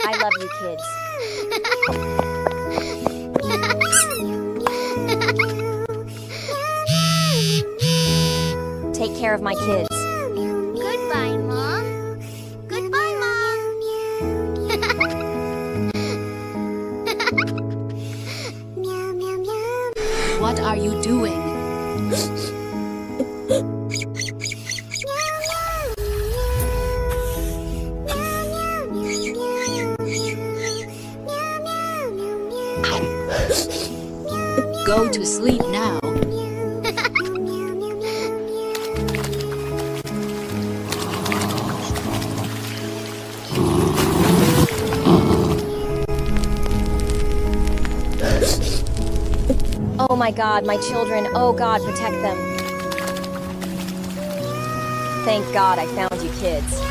I love you, kids. Take care of my kids. Goodbye, Mom. Goodbye, Mom. What are you doing? Go to sleep now. Oh my God, my children. Oh God, protect them. Thank God I found you, kids.